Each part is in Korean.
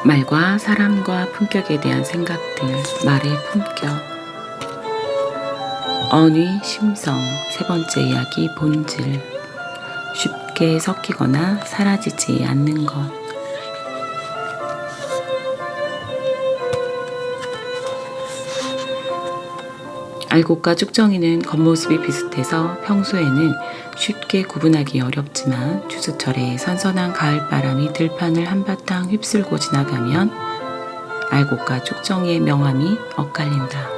말과 사람과 품격에 대한 생각들, 말의 품격. 언위, 심성, 세 번째 이야기, 본질. 쉽게 섞이거나 사라지지 않는 것. 알곡과 쭉정이는 겉모습이 비슷해서 평소에는 쉽게 구분하기 어렵지만 추수철에 선선한 가을바람이 들판을 한바탕 휩쓸고 지나가면 알곡과 쭉정이의 명암이 엇갈린다.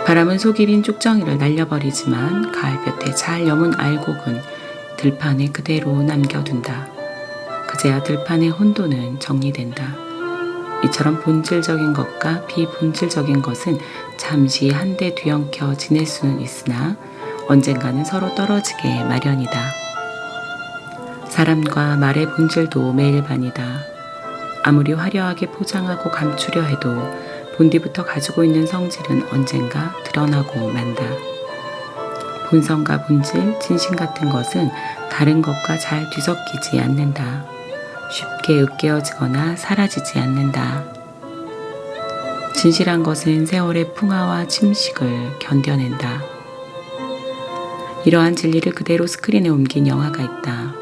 바람은 속이 빈 쭉정이를 날려버리지만 가을볕에 잘 여문 알곡은 들판에 그대로 남겨둔다. 그제야 들판의 혼돈은 정리된다. 이처럼 본질적인 것과 비본질적인 것은 잠시 한데 뒤엉켜 지낼 수는 있으나 언젠가는 서로 떨어지게 마련이다. 사람과 말의 본질도 매일 반이다. 아무리 화려하게 포장하고 감추려 해도 본디부터 가지고 있는 성질은 언젠가 드러나고 만다. 본성과 본질, 진심 같은 것은 다른 것과 잘 뒤섞이지 않는다. 쉽게 으깨어지거나 사라지지 않는다. 진실한 것은 세월의 풍화와 침식을 견뎌낸다. 이러한 진리를 그대로 스크린에 옮긴 영화가 있다.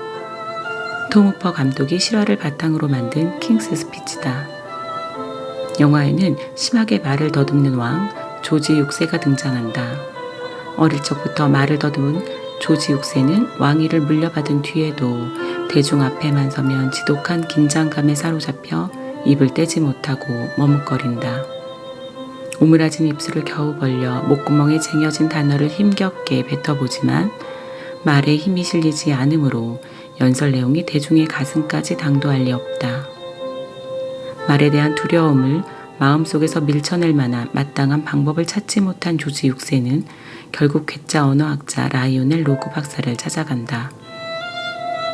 톰 후퍼 감독이 실화를 바탕으로 만든 킹스 스피치다. 영화에는 심하게 말을 더듬는 왕 조지 6세가 등장한다. 어릴 적부터 말을 더듬은 조지 6세는 왕위를 물려받은 뒤에도 대중 앞에만 서면 지독한 긴장감에 사로잡혀 입을 떼지 못하고 머뭇거린다. 오므라진 입술을 겨우 벌려 목구멍에 쟁여진 단어를 힘겹게 뱉어보지만 말에 힘이 실리지 않으므로 연설 내용이 대중의 가슴까지 당도할 리 없다. 말에 대한 두려움을 마음속에서 밀쳐낼 만한 마땅한 방법을 찾지 못한 조지 6세는 결국 괴짜 언어학자 라이오넬 로그 박사를 찾아간다.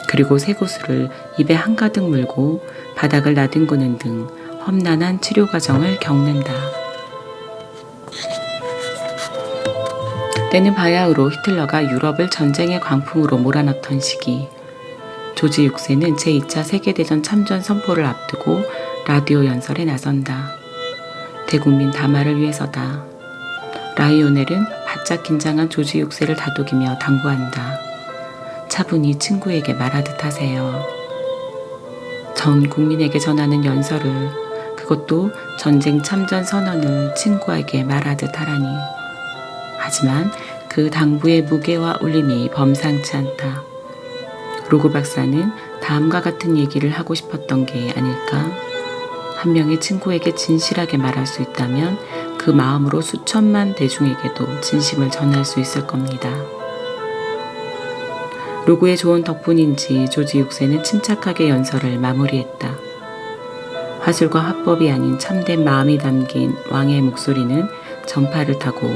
그리고 쇠구슬을 입에 한가득 물고 바닥을 나뒹구는 등 험난한 치료 과정을 겪는다. 때는 바야흐로 히틀러가 유럽을 전쟁의 광풍으로 몰아넣던 시기. 조지 6세는 제2차 세계대전 참전 선포를 앞두고 라디오 연설에 나선다. 대국민 담화를 위해서다. 라이오넬은 바짝 긴장한 조지 6세를 다독이며 당부한다. 차분히 친구에게 말하듯 하세요. 전 국민에게 전하는 연설을, 그것도 전쟁 참전 선언을 친구에게 말하듯 하라니. 하지만 그 당부의 무게와 울림이 범상치 않다. 로그 박사는 다음과 같은 얘기를 하고 싶었던 게 아닐까? 한 명의 친구에게 진실하게 말할 수 있다면 그 마음으로 수천만 대중에게도 진심을 전할 수 있을 겁니다. 로그의 조언 덕분인지 조지 6세는 침착하게 연설을 마무리했다. 화술과 화법이 아닌 참된 마음이 담긴 왕의 목소리는 전파를 타고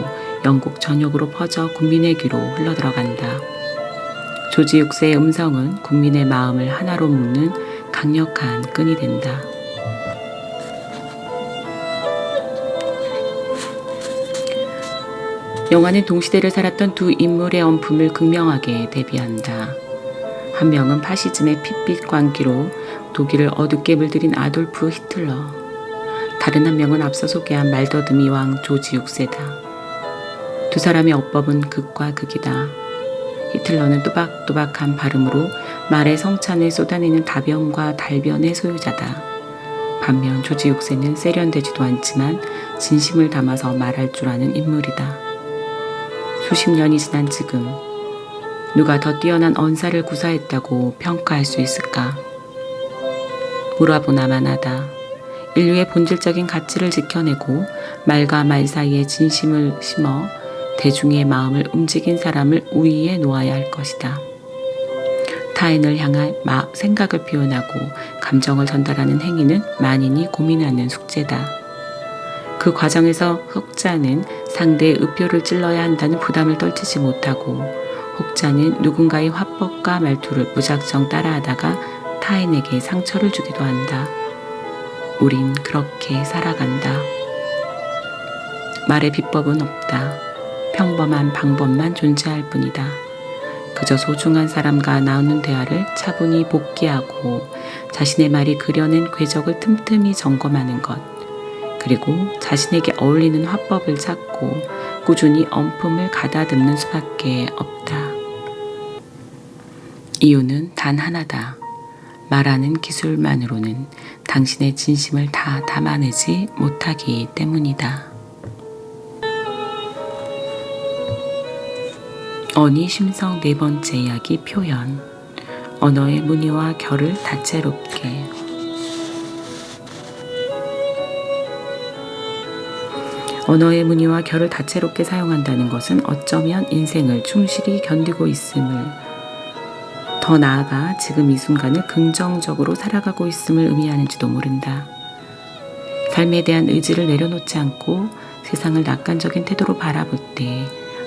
영국 전역으로 퍼져 국민의 귀로 흘러들어간다. 조지 6세의 음성은 국민의 마음을 하나로 묶는 강력한 끈이 된다. 영화는 동시대를 살았던 두 인물의 엄품을 극명하게 대비한다. 한 명은 파시즘의 핏빛 광기로 독일을 어둡게 물들인 아돌프 히틀러. 다른 한 명은 앞서 소개한 말더듬이 왕 조지 6세다. 두 사람의 어법은 극과 극이다. 히틀러는 또박또박한 발음으로 말의 성찬을 쏟아내는 다변과 달변의 소유자다. 반면 조지 6세는 세련되지도 않지만 진심을 담아서 말할 줄 아는 인물이다. 수십 년이 지난 지금 누가 더 뛰어난 언사를 구사했다고 평가할 수 있을까? 물어보나만 하다. 인류의 본질적인 가치를 지켜내고 말과 말 사이에 진심을 심어 대중의 마음을 움직인 사람을 우위에 놓아야 할 것이다. 타인을 향한 생각을 표현하고 감정을 전달하는 행위는 만인이 고민하는 숙제다. 그 과정에서 혹자는 상대의 의표를 찔러야 한다는 부담을 떨치지 못하고 혹자는 누군가의 화법과 말투를 무작정 따라하다가 타인에게 상처를 주기도 한다. 우린 그렇게 살아간다. 말의 비법은 없다. 평범한 방법만 존재할 뿐이다. 그저 소중한 사람과 나누는 대화를 차분히 복기하고 자신의 말이 그려낸 궤적을 틈틈이 점검하는 것, 그리고 자신에게 어울리는 화법을 찾고 꾸준히 언품을 가다듬는 수밖에 없다. 이유는 단 하나다. 말하는 기술만으로는 당신의 진심을 다 담아내지 못하기 때문이다. 언의 심성 네 번째 이야기 표현. 언어의 무늬와 결을 다채롭게. 언어의 무늬와 결을 다채롭게 사용한다는 것은 어쩌면 인생을 충실히 견디고 있음을, 더 나아가 지금 이 순간을 긍정적으로 살아가고 있음을 의미하는지도 모른다. 삶에 대한 의지를 내려놓지 않고 세상을 낙관적인 태도로 바라볼 때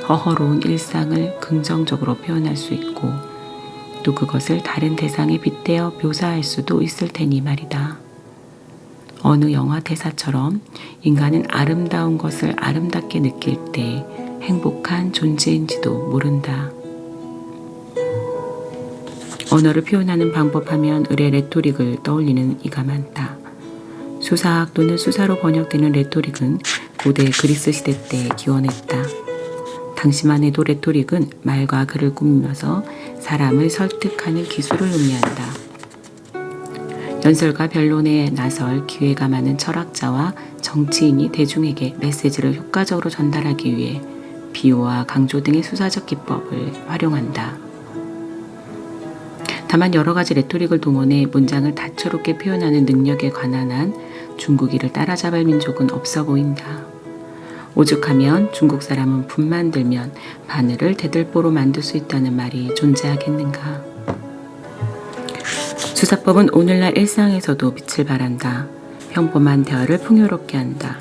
허허로운 일상을 긍정적으로 표현할 수 있고, 또 그것을 다른 대상에 빗대어 묘사할 수도 있을 테니 말이다. 어느 영화 대사처럼 인간은 아름다운 것을 아름답게 느낄 때 행복한 존재인지도 모른다. 언어를 표현하는 방법 하면 의례 레토릭을 떠올리는 이가 많다. 수사학 또는 수사로 번역되는 레토릭은 고대 그리스 시대 때 기원했다. 당시만 해도 레토릭은 말과 글을 꾸미면서 사람을 설득하는 기술을 의미한다. 연설과 변론에 나설 기회가 많은 철학자와 정치인이 대중에게 메시지를 효과적으로 전달하기 위해 비유와 강조 등의 수사적 기법을 활용한다. 다만 여러 가지 레토릭을 동원해 문장을 다채롭게 표현하는 능력에 관한 한 중국이를 따라잡을 민족은 없어 보인다. 오죽하면 중국 사람은 분만 들면 바늘을 대들보로 만들 수 있다는 말이 존재하겠는가. 수사법은 오늘날 일상에서도 빛을 발한다. 평범한 대화를 풍요롭게 한다.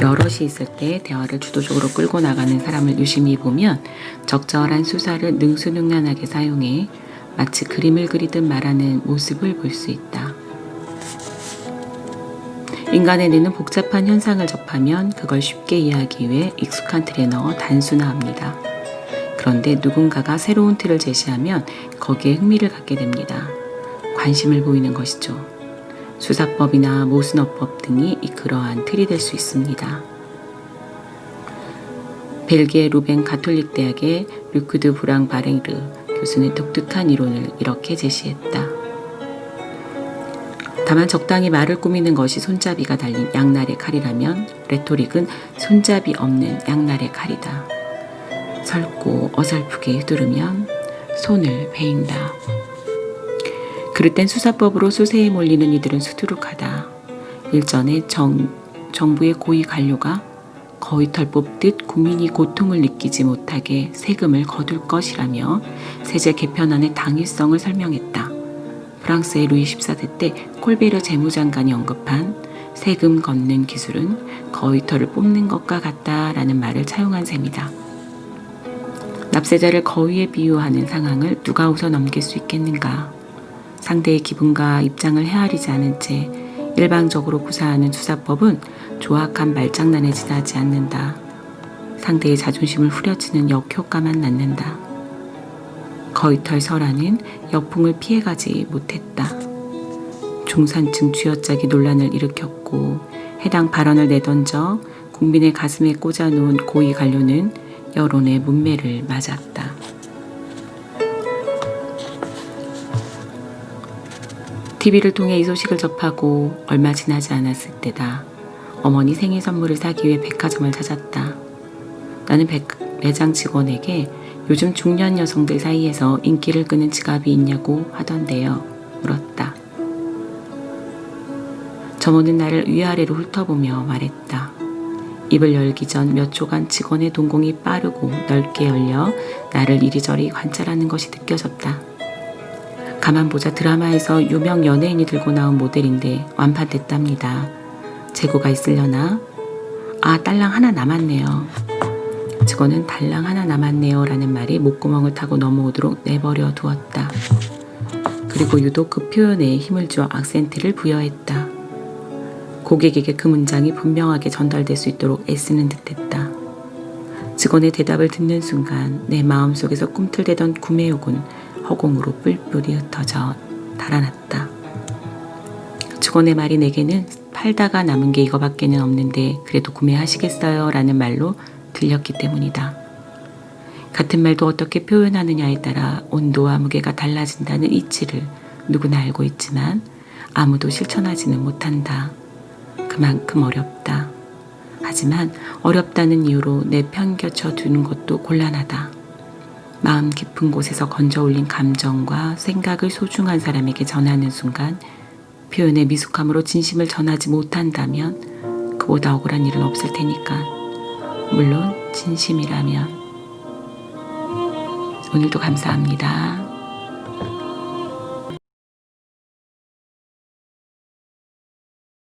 여럿이 있을 때 대화를 주도적으로 끌고 나가는 사람을 유심히 보면 적절한 수사를 능수능란하게 사용해 마치 그림을 그리듯 말하는 모습을 볼 수 있다. 인간의 뇌는 복잡한 현상을 접하면 그걸 쉽게 이해하기 위해 익숙한 틀에 넣어 단순화합니다. 그런데 누군가가 새로운 틀을 제시하면 거기에 흥미를 갖게 됩니다. 관심을 보이는 것이죠. 수사법이나 모순어법 등이 그러한 틀이 될 수 있습니다. 벨기에 루벤 가톨릭 대학의 르크드 브랑 바레르 교수는 독특한 이론을 이렇게 제시했다. 다만 적당히 말을 꾸미는 것이 손잡이가 달린 양날의 칼이라면 레토릭은 손잡이 없는 양날의 칼이다. 설고 어설프게 휘두르면 손을 베인다. 그럴 땐 수사법으로 수세에 몰리는 이들은 수두룩하다. 일전에 정부의 고위 관료가 거위털 뽑듯 국민이 고통을 느끼지 못하게 세금을 거둘 것이라며 세제 개편안의 당위성을 설명했다. 프랑스의 루이 14세 때 콜베르 재무장관이 언급한 세금 걷는 기술은 거위털을 뽑는 것과 같다라는 말을 차용한 셈이다. 납세자를 거위에 비유하는 상황을 누가 웃어 넘길 수 있겠는가. 상대의 기분과 입장을 헤아리지 않은 채 일방적으로 구사하는 수사법은 조악한 말장난에 지나지 않는다. 상대의 자존심을 후려치는 역효과만 낳는다. 거위털 설화는 역풍을 피해가지 못했다. 중산층 쥐어짜기 논란을 일으켰고 해당 발언을 내던져 국민의 가슴에 꽂아놓은 고위 관료는 여론의 문매를 맞았다. TV를 통해 이 소식을 접하고 얼마 지나지 않았을 때다. 어머니 생일 선물을 사기 위해 백화점을 찾았다. 나는 매장 직원에게 요즘 중년 여성들 사이에서 인기를 끄는 지갑이 있냐고 하던데요. 물었다. 점원은 나를 위아래로 훑어보며 말했다. 입을 열기 전 몇 초간 직원의 동공이 빠르고 넓게 열려 나를 이리저리 관찰하는 것이 느껴졌다. 가만 보자 드라마에서 유명 연예인이 들고 나온 모델인데 완판됐답니다. 재고가 있으려나? 아, 딸랑 하나 남았네요. 직원은 달랑 하나 남았네요 라는 말이 목구멍을 타고 넘어오도록 내버려 두었다. 그리고 유독 그 표현에 힘을 주어 악센트를 부여했다. 고객에게 그 문장이 분명하게 전달될 수 있도록 애쓰는 듯했다. 직원의 대답을 듣는 순간 내 마음속에서 꿈틀대던 구매욕은 허공으로 뿔뿔이 흩어져 달아났다. 직원의 말이 내게는 팔다가 남은 게 이거밖에는 없는데 그래도 구매하시겠어요? 라는 말로 들렸기 때문이다. 같은 말도 어떻게 표현하느냐에 따라 온도와 무게가 달라진다는 이치를 누구나 알고 있지만 아무도 실천하지는 못한다. 그만큼 어렵다. 하지만 어렵다는 이유로 내편겨쳐 두는 것도 곤란하다. 마음 깊은 곳에서 건져 올린 감정과 생각을 소중한 사람에게 전하는 순간 표현의 미숙함으로 진심을 전하지 못한다면 그보다 억울한 일은 없을 테니까. 물론 진심이라면. 오늘도 감사합니다.